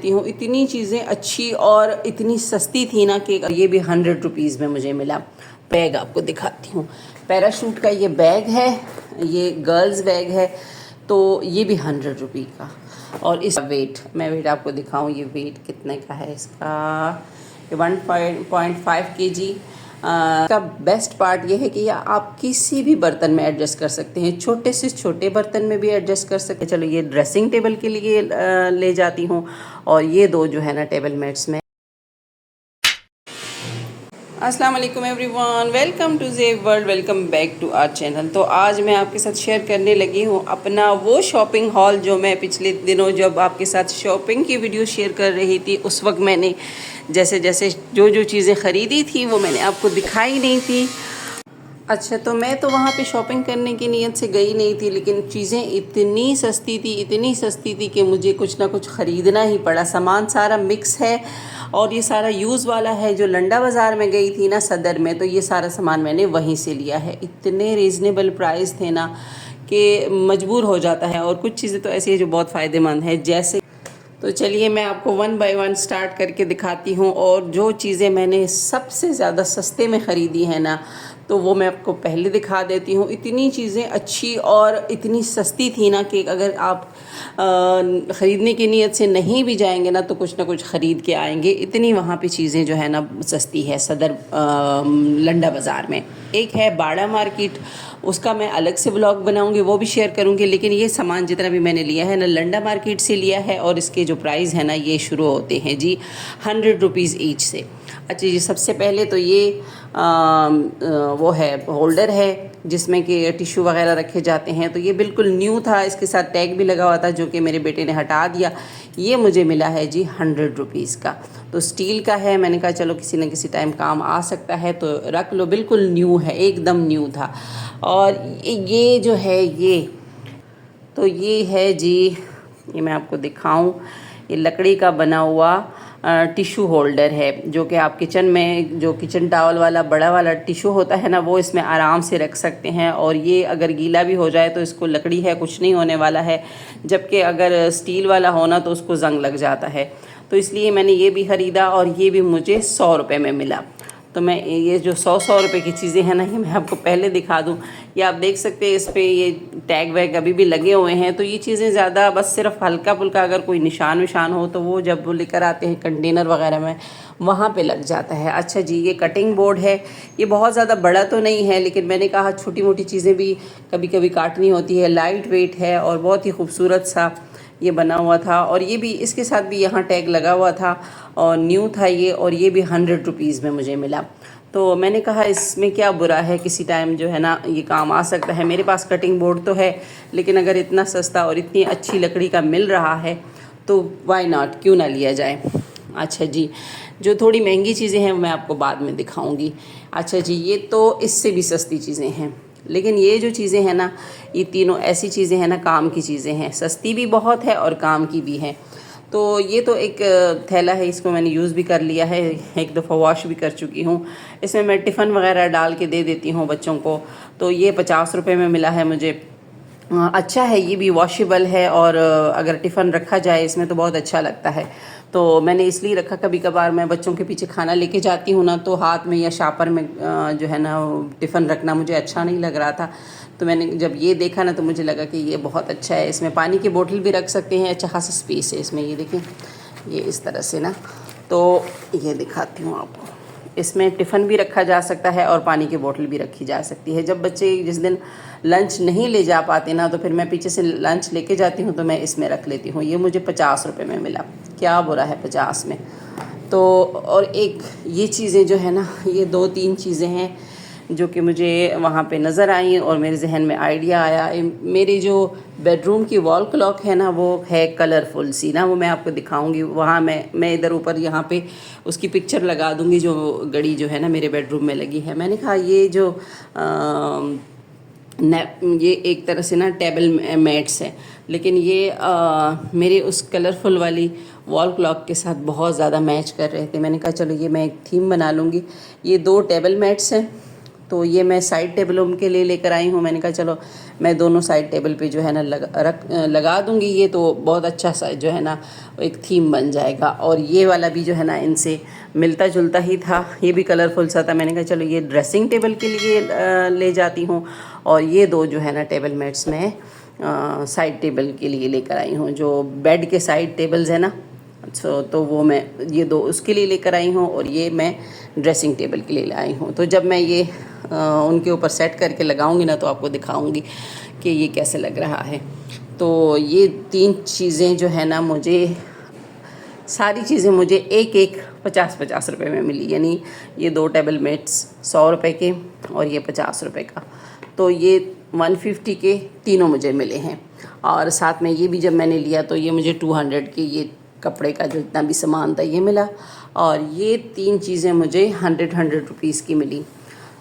देती हूँ। इतनी चीज़ें अच्छी और इतनी सस्ती थी ना कि ये भी 100 रुपीज़ में मुझे मिला। बैग आपको दिखाती हूँ, पैराशूट का ये बैग है, ये गर्ल्स बैग है, तो ये भी 100 रुपये का। और इस वेट आपको दिखाऊँ, ये वेट कितने का है इसका, 1.5 kg का। बेस्ट पार्ट ये है कि आप किसी भी बर्तन में एडजस्ट कर सकते हैं, छोटे से छोटे बर्तन में भी एडजस्ट कर सकते हैं। चलो ये ड्रेसिंग टेबल के लिए ले जाती हूँ, और ये दो जो है ना टेबल मैट्स में। अस्सलाम वालेकुम everyone, welcome to Zeb world, welcome back to our channel. तो आज मैं आपके साथ शेयर करने लगी हूँ अपना वो शॉपिंग हॉल जो मैं पिछले दिनों जब आपके साथ शॉपिंग की वीडियो शेयर कर रही थी, उस वक्त मैंने जैसे जो चीज़ें ख़रीदी थी वो मैंने आपको दिखाई नहीं थी। अच्छा, तो मैं तो वहाँ पे शॉपिंग करने की नीयत से गई नहीं थी, लेकिन चीज़ें इतनी सस्ती थी कि मुझे कुछ ना कुछ ख़रीदना ही पड़ा। सामान सारा मिक्स है और ये सारा यूज़ वाला है। जो लंडा बाज़ार में गई थी ना सदर में, तो ये सारा सामान मैंने वहीं से लिया है। इतने रीज़नेबल प्राइस थे ना कि मजबूर हो जाता है। और कुछ चीज़ें तो ऐसी है जो बहुत फ़ायदेमंद है, जैसे तो चलिए मैं आपको 1 बाय 1 स्टार्ट करके दिखाती हूँ। और जो चीज़ें मैंने सबसे ज़्यादा सस्ते में ख़रीदी है ना, तो वो मैं आपको पहले दिखा देती हूँ। इतनी चीज़ें अच्छी और इतनी सस्ती थी ना कि अगर आप ख़रीदने की नीयत से नहीं भी जाएंगे ना, तो कुछ ना कुछ ख़रीद के आएंगे। इतनी वहाँ पे चीज़ें जो है ना सस्ती है सदर लंडा बाज़ार में। एक है बाड़ा मार्केट, उसका मैं अलग से व्लॉग बनाऊंगी, वो भी शेयर करूंगी। लेकिन ये सामान जितना भी मैंने लिया है ना, लंडा मार्केट से लिया है, और इसके जो प्राइस है ना ये शुरू होते हैं जी 100 रुपीज़ ईच से। अच्छा जी, सबसे पहले तो ये वो है होल्डर है जिसमें कि टिश्यू वगैरह रखे जाते हैं। तो ये बिल्कुल न्यू था, इसके साथ टैग भी लगा हुआ था जो कि मेरे बेटे ने हटा दिया। ये मुझे मिला है जी 100 रुपीज़ का। तो स्टील का है, मैंने कहा चलो किसी न किसी टाइम काम आ सकता है तो रख लो। बिल्कुल न्यू है, एकदम न्यू था। और ये जो है ये है जी, ये मैं आपको दिखाऊं, ये लकड़ी का बना हुआ टिश्यू होल्डर है, जो कि आप किचन में जो किचन टावल वाला बड़ा वाला टिश्यू होता है ना, वो इसमें आराम से रख सकते हैं। और ये अगर गीला भी हो जाए तो इसको, लकड़ी है, कुछ नहीं होने वाला है, जबकि अगर स्टील वाला होना तो उसको ज़ंग लग जाता है। तो इसलिए मैंने ये भी ख़रीदा, और ये भी मुझे 100 रुपये में मिला। तो मैं ये जो 100 रुपये की चीज़ें हैं ना, ये मैं आपको पहले दिखा दूँ। ये आप देख सकते हैं, इस पर ये टैग वैग अभी भी लगे हुए हैं। तो ये चीज़ें ज़्यादा बस सिर्फ हल्का फुल्का अगर कोई निशान विशान हो तो वो जब वो लेकर आते हैं कंटेनर वगैरह में, वहाँ पे लग जाता है। अच्छा जी, ये कटिंग बोर्ड है। ये बहुत ज़्यादा बड़ा तो नहीं है, लेकिन मैंने कहा छोटी मोटी चीज़ें भी कभी कभी काटनी होती है। लाइट वेट है और बहुत ही खूबसूरत सा ये बना हुआ था। और ये भी, इसके साथ भी यहाँ टैग लगा हुआ था और न्यू था ये। और ये भी 100 रुपीज़ में मुझे मिला। तो मैंने कहा इसमें क्या बुरा है, किसी टाइम जो है ना ये काम आ सकता है। मेरे पास कटिंग बोर्ड तो है, लेकिन अगर इतना सस्ता और इतनी अच्छी लकड़ी का मिल रहा है तो वाई नॉट, क्यों ना लिया जाए। अच्छा जी, जो थोड़ी महंगी चीज़ें हैं मैं आपको बाद में दिखाऊंगी। अच्छा जी, ये तो इससे भी सस्ती चीज़ें हैं, लेकिन ये जो चीज़ें हैं ना, ये तीनों ऐसी चीज़ें हैं ना, काम की चीज़ें हैं, सस्ती भी बहुत है और काम की भी है। तो ये तो एक थैला है, इसको मैंने यूज़ भी कर लिया है, एक दफ़ा वॉश भी कर चुकी हूँ। इसमें मैं टिफ़िन वगैरह डाल के दे देती हूँ बच्चों को। तो ये 50 रुपये में मिला है मुझे। अच्छा है, ये भी वॉशेबल है, और अगर टिफ़िन रखा जाए इसमें तो बहुत अच्छा लगता है। तो मैंने इसलिए रखा, कभी कभार मैं बच्चों के पीछे खाना लेके जाती हूँ ना, तो हाथ में या शापर में जो है ना टिफ़िन रखना मुझे अच्छा नहीं लग रहा था। तो मैंने जब ये देखा ना, तो मुझे लगा कि ये बहुत अच्छा है। इसमें पानी की बोतल भी रख सकते हैं, अच्छा खासा स्पेस है इसमें। ये देखें, ये इस तरह से ना, तो ये दिखाती हूँ आपको। इसमें टिफ़िन भी रखा जा सकता है और पानी की बोतल भी रखी जा सकती है। जब बच्चे जिस दिन लंच नहीं ले जा पाते ना, तो फिर मैं पीछे से लंच लेके जाती हूँ, तो मैं इसमें रख लेती हूँ। ये मुझे 50 रुपये में मिला, क्या बुरा है 50 में। तो और एक ये चीज़ें जो है ना, ये 2-3 चीज़ें हैं जो कि मुझे वहाँ पे नज़र आई और मेरे जहन में आइडिया आया। मेरी जो बेडरूम की वॉल क्लॉक है ना, वो है कलरफुल सी ना, वो मैं आपको दिखाऊंगी। वहाँ मैं इधर ऊपर यहाँ पे उसकी पिक्चर लगा दूँगी, जो घड़ी जो है ना मेरे बेडरूम में लगी है। मैंने कहा ये जो ये एक तरह से ना टेबल मैट्स है, लेकिन ये मेरे उस कलरफुल वाली वॉल क्लॉक के साथ बहुत ज़्यादा मैच कर रहे थे। मैंने कहा चलो ये मैं एक थीम बना लूँगी। ये 2 टेबल मैट्स हैं, तो ये मैं साइड टेबलों के लिए लेकर आई हूँ। मैंने कहा चलो मैं दोनों साइड टेबल पे जो है ना लगा दूँगी, ये तो बहुत अच्छा सा जो है ना एक थीम बन जाएगा। और ये वाला भी जो है ना इनसे मिलता जुलता ही था, ये भी कलरफुल सा था। मैंने कहा चलो ये ड्रेसिंग टेबल के लिए ले जाती हूँ, और ये दो जो है ना टेबल मेट्स में साइड टेबल के लिए लेकर आई हूँ, जो बेड के साइड टेबल्स है ना, तो वो मैं ये दो उसके लिए लेकर आई हूँ, और ये मैं ड्रेसिंग टेबल के लिए लाई हूँ। तो जब मैं ये उनके ऊपर सेट करके लगाऊंगी ना, तो आपको दिखाऊंगी कि ये कैसे लग रहा है। तो ये 3 चीज़ें जो है ना, मुझे सारी चीज़ें मुझे एक एक 50-50 रुपये में मिली। यानी ये 2 टेबल मेट्स 100 रुपये के, और ये 50 रुपये का, तो ये 150 के तीनों मुझे मिले हैं। और साथ में ये भी जब मैंने लिया तो ये मुझे 200 के ये कपड़े का जो इतना भी सामान था ये मिला, और ये 3 चीज़ें मुझे 100 रुपीज़ की मिली।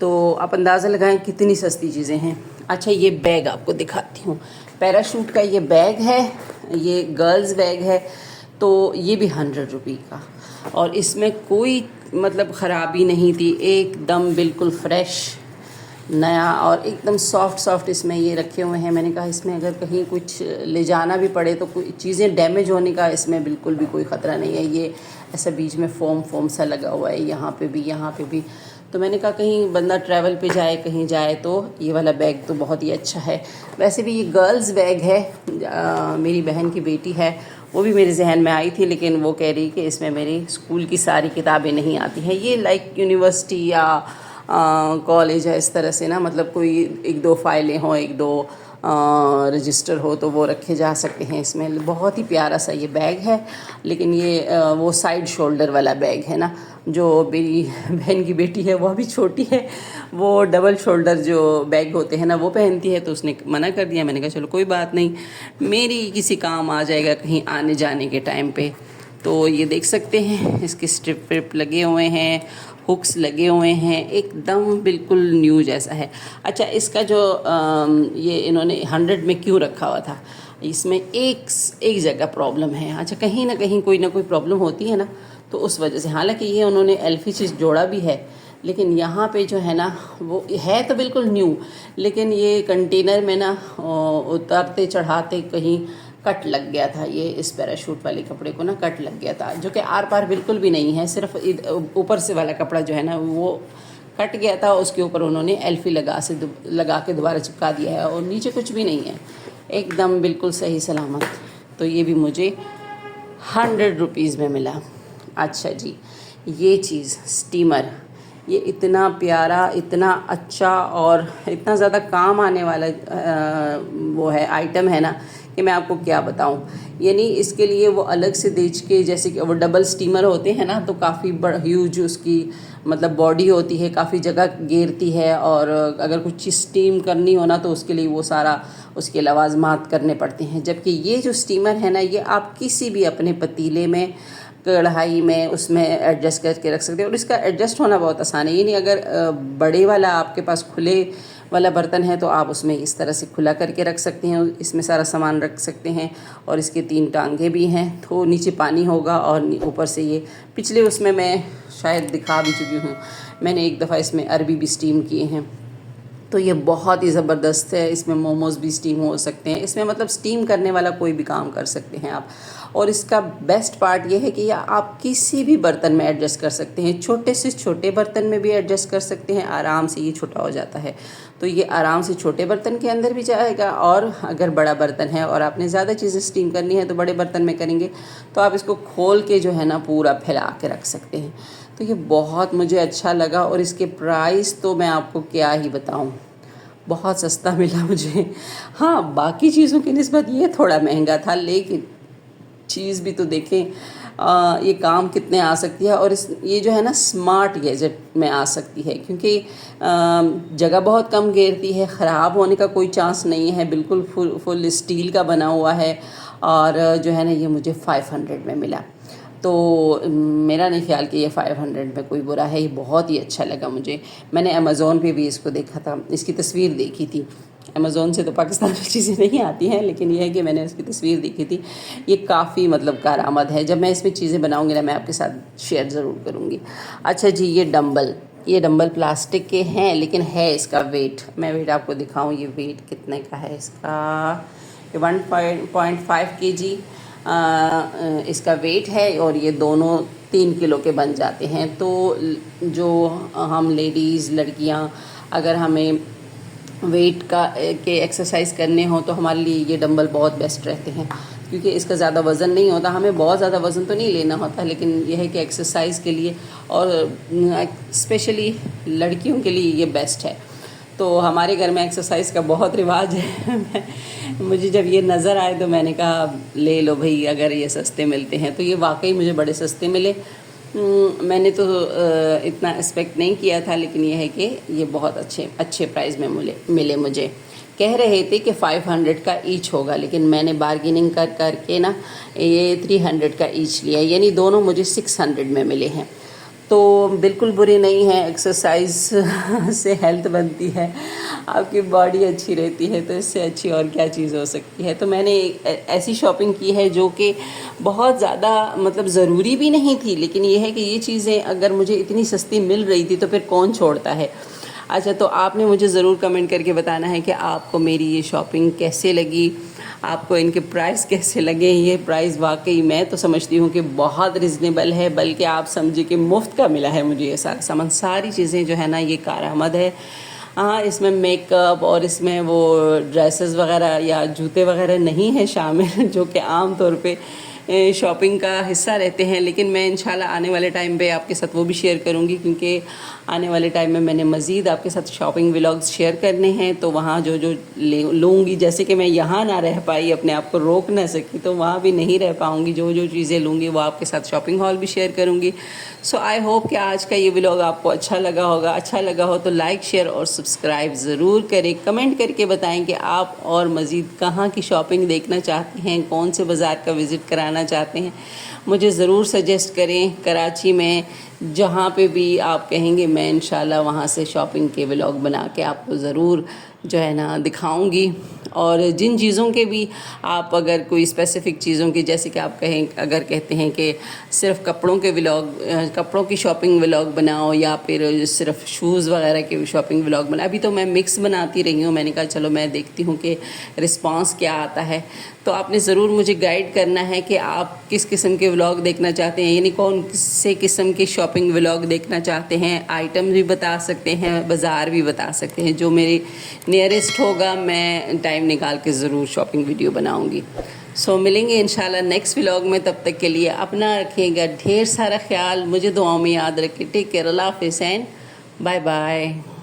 तो आप अंदाज़ा लगाएं कितनी सस्ती चीज़ें हैं। अच्छा, ये बैग आपको दिखाती हूँ। पैराशूट का ये बैग है, ये गर्ल्स बैग है, तो ये भी 100 रुपये का, और इसमें कोई मतलब ख़राबी नहीं थी, एकदम बिल्कुल फ्रेश नया और एकदम सॉफ्ट इसमें ये रखे हुए हैं। मैंने कहा इसमें अगर कहीं कुछ ले जाना भी पड़े तो कोई चीज़ें डैमेज होने का इसमें बिल्कुल भी कोई ख़तरा नहीं है। ये ऐसा बीच में फोम सा लगा हुआ है, यहाँ पे भी। तो मैंने कहा कहीं बंदा ट्रैवल पे जाए, कहीं जाए, तो ये वाला बैग तो बहुत ही अच्छा है। वैसे भी ये गर्ल्स बैग है, मेरी बहन की बेटी है, वो भी मेरे जहन में आई थी, लेकिन वो कह रही कि इसमें मेरी स्कूल की सारी किताबें नहीं आती हैं। ये लाइक यूनिवर्सिटी या कॉलेज है, इस तरह से ना, मतलब कोई 1-2 फाइलें हों, 1-2 रजिस्टर हो, तो वो रखे जा सकते हैं इसमें। बहुत ही प्यारा सा ये बैग है, लेकिन ये वो साइड शोल्डर वाला बैग है ना, जो मेरी बहन की बेटी है वो अभी छोटी है, वो डबल शोल्डर जो बैग होते हैं ना वो पहनती है, तो उसने मना कर दिया। मैंने कहा चलो कोई बात नहीं, मेरी किसी काम आ जाएगा कहीं आने जाने के टाइम पे। तो ये देख सकते हैं, इसके स्ट्रिप लगे हुए हैं, हुक्स लगे हुए हैं, एकदम बिल्कुल न्यू जैसा है। अच्छा, इसका जो ये इन्होंने 100 में क्यों रखा हुआ था, इसमें एक जगह प्रॉब्लम है। अच्छा, कहीं ना कहीं कोई ना कोई प्रॉब्लम होती है ना, तो उस वजह से, हालांकि ये उन्होंने एलफी जोड़ा भी है, लेकिन यहाँ पे जो है ना वो है तो बिल्कुल न्यू, लेकिन ये कंटेनर में ना उतारते चढ़ाते कहीं कट लग गया था। ये इस पैराशूट वाले कपड़े को ना कट लग गया था, जो कि आर पार बिल्कुल भी नहीं है, सिर्फ ऊपर से वाला कपड़ा जो है ना वो कट गया था। उसके ऊपर उन्होंने एल्फी लगा के दोबारा चिपका दिया है, और नीचे कुछ भी नहीं है, एकदम बिल्कुल सही सलामत। तो ये भी मुझे 100 रुपीज़ में मिला। अच्छा जी, ये चीज़ स्टीमर, ये इतना प्यारा, इतना अच्छा और इतना ज़्यादा काम आने वाला वो है, आइटम है ना, कि मैं आपको क्या बताऊं। यानी इसके लिए वो अलग से देच के, जैसे कि वो डबल स्टीमर होते हैं ना, तो काफ़ी ह्यूज उसकी मतलब बॉडी होती है, काफ़ी जगह घेरती है, और अगर कुछ चीज़ स्टीम करनी हो ना तो उसके लिए वो सारा उसके लवाजमात करने पड़ते हैं। जबकि ये जो स्टीमर है ना, ये आप किसी भी अपने पतीले में, कढ़ाई में, उसमें एडजस्ट करके रख सकते हैं, और इसका एडजस्ट होना बहुत आसान है। यानी अगर बड़े वाला आपके पास खुले वाला बर्तन है तो आप उसमें इस तरह से खुला करके रख सकते हैं, इसमें सारा सामान रख सकते हैं। और इसके 3 टांगे भी हैं, तो नीचे पानी होगा, और ऊपर से ये पिछले उसमें मैं शायद दिखा भी चुकी हूँ, मैंने एक दफ़ा इसमें अरबी भी स्टीम किए हैं। तो ये बहुत ही ज़बरदस्त है, इसमें मोमोज़ भी स्टीम हो सकते हैं, इसमें मतलब स्टीम करने वाला कोई भी काम कर सकते हैं आप। और इसका बेस्ट पार्ट ये है कि आप किसी भी बर्तन में एडजस्ट कर सकते हैं, छोटे से छोटे बर्तन में भी एडजस्ट कर सकते हैं, आराम से ये छोटा हो जाता है। तो ये आराम से छोटे बर्तन के अंदर भी जाएगा, और अगर बड़ा बर्तन है और आपने ज़्यादा चीज़ें स्टीम करनी है तो बड़े बर्तन में करेंगे, तो आप इसको खोल के जो है ना पूरा फैला के रख सकते हैं। तो ये बहुत मुझे अच्छा लगा, और इसके प्राइस तो मैं आपको क्या ही बताऊँ, बहुत सस्ता मिला मुझे। हाँ, बाकी चीज़ों की निस्बत ये थोड़ा महंगा था, लेकिन चीज़ भी तो देखें, ये काम कितने आ सकती है। और ये जो है ना स्मार्ट गैजेट में आ सकती है, क्योंकि जगह बहुत कम घेरती है, ख़राब होने का कोई चांस नहीं है, बिल्कुल फुल स्टील का बना हुआ है। और जो है ना ये मुझे 500 में मिला, तो मेरा नहीं ख्याल कि ये 500 में कोई बुरा है, ये बहुत ही अच्छा लगा मुझे। मैंने अमेज़ोन पे भी इसको देखा था, इसकी तस्वीर देखी थी। अमेज़ोन से तो पाकिस्तान में चीज़ें नहीं आती हैं, लेकिन यह है कि मैंने उसकी तस्वीर देखी थी। ये काफ़ी मतलब कारआमद है, जब मैं इसमें चीज़ें बनाऊंगी ना मैं आपके साथ शेयर ज़रूर करूँगी। अच्छा जी, ये डंबल, ये डंबल प्लास्टिक के हैं, लेकिन है इसका वेट, मैं वेट आपको दिखाऊं, ये वेट कितने का है इसका, ये 1.5 kg इसका वेट है, और ये दोनों 3 किलो के बन जाते हैं। तो जो हम लेडीज़ लड़कियां अगर हमें वेट का के एक्सरसाइज करने हो तो हमारे लिए ये डंबल बहुत बेस्ट रहते हैं, क्योंकि इसका ज़्यादा वज़न नहीं होता, हमें बहुत ज़्यादा वज़न तो नहीं लेना होता, लेकिन यह है कि एक्सरसाइज के लिए और स्पेशली लड़कियों के लिए ये बेस्ट है। तो हमारे घर में एक्सरसाइज का बहुत रिवाज है मुझे जब ये नज़र आए तो मैंने कहा ले लो भाई, अगर ये सस्ते मिलते हैं। तो ये वाकई मुझे बड़े सस्ते मिले। मैंने तो इतना एक्सपेक्ट नहीं किया था, लेकिन ये है कि ये बहुत अच्छे प्राइस में मिले मुझे। कह रहे थे कि 500 का ईच होगा, लेकिन मैंने बार्गेनिंग करके ना ये 300 का ईच लिया, यानी दोनों मुझे 600 में मिले हैं। तो बिल्कुल बुरे नहीं है, एक्सरसाइज से हेल्थ बनती है, आपकी बॉडी अच्छी रहती है, तो इससे अच्छी और क्या चीज़ हो सकती है। तो मैंने ऐसी शॉपिंग की है जो कि बहुत ज़्यादा मतलब ज़रूरी भी नहीं थी, लेकिन ये है कि ये चीज़ें अगर मुझे इतनी सस्ती मिल रही थी तो फिर कौन छोड़ता है। अच्छा, तो आपने मुझे ज़रूर कमेंट करके बताना है कि आपको मेरी ये शॉपिंग कैसे लगी, आपको इनके प्राइस कैसे लगे। ये प्राइस वाकई मैं तो समझती हूँ कि बहुत रिजनेबल है, बल्कि आप समझिए कि मुफ्त का मिला है मुझे ये सारा सामान। सारी चीज़ें जो है ना ये कारआमद है। हाँ, इसमें मेकअप और इसमें वो ड्रेसेस वगैरह या जूते वगैरह नहीं है शामिल, जो कि आम तौर पे शॉपिंग का हिस्सा रहते हैं, लेकिन मैं इंशाल्लाह आने वाले टाइम पे आपके साथ वो भी शेयर करूँगी, क्योंकि आने वाले टाइम में मैंने मज़ीद आपके साथ शॉपिंग व्लॉग्स शेयर करने हैं। तो वहाँ जो लूँगी, जैसे कि मैं यहाँ ना रह पाई, अपने आप को रोक ना सकी, तो वहाँ भी नहीं रह पाऊँगी। जो चीज़ें लूँगी वो आपके साथ शॉपिंग हॉल भी शेयर करूँगी। सो आई होप कि आज का ये व्लॉग आपको अच्छा लगा होगा। अच्छा लगा हो तो लाइक, शेयर और सब्सक्राइब ज़रूर करें। कमेंट करके बताएं कि आप और मज़ीद कहाँ की शॉपिंग देखना चाहते हैं, कौन से बाज़ार का विज़िट कराना चाहते हैं, मुझे ज़रूर सजेस्ट करें। कराची में जहाँ पे भी आप कहेंगे मैं इंशाल्लाह वहाँ से शॉपिंग के व्लॉग बना के आपको ज़रूर जो है ना दिखाऊंगी। और जिन चीज़ों के भी आप अगर कोई स्पेसिफ़िक चीज़ों की, जैसे कि आप अगर कहते हैं कि सिर्फ कपड़ों के व्लॉग, कपड़ों की शॉपिंग व्लॉग बनाओ, या फिर सिर्फ शूज़ वगैरह के शॉपिंग व्लॉग बनाओ। अभी तो मैं मिक्स बनाती रही हूँ, मैंने कहा चलो मैं देखती हूँ कि रिस्पांस क्या आता है। तो आपने ज़रूर मुझे गाइड करना है कि आप किस किस्म के व्लॉग देखना चाहते हैं, यानी कौन से किस्म के शॉपिंग व्लॉग देखना चाहते हैं। आइटम भी बता सकते हैं, बाज़ार भी बता सकते हैं, जो मेरे नियरेस्ट होगा मैं टाइम निकाल के ज़रूर शॉपिंग वीडियो बनाऊंगी। सो मिलेंगे इंशाल्लाह नेक्स्ट व्लॉग में। तब तक के लिए अपना रखिएगा ढेर सारा ख्याल, मुझे दुआओं में याद रखें। टेक केयर, अल्लाह हाफ़िज़ एंड बाय बाय।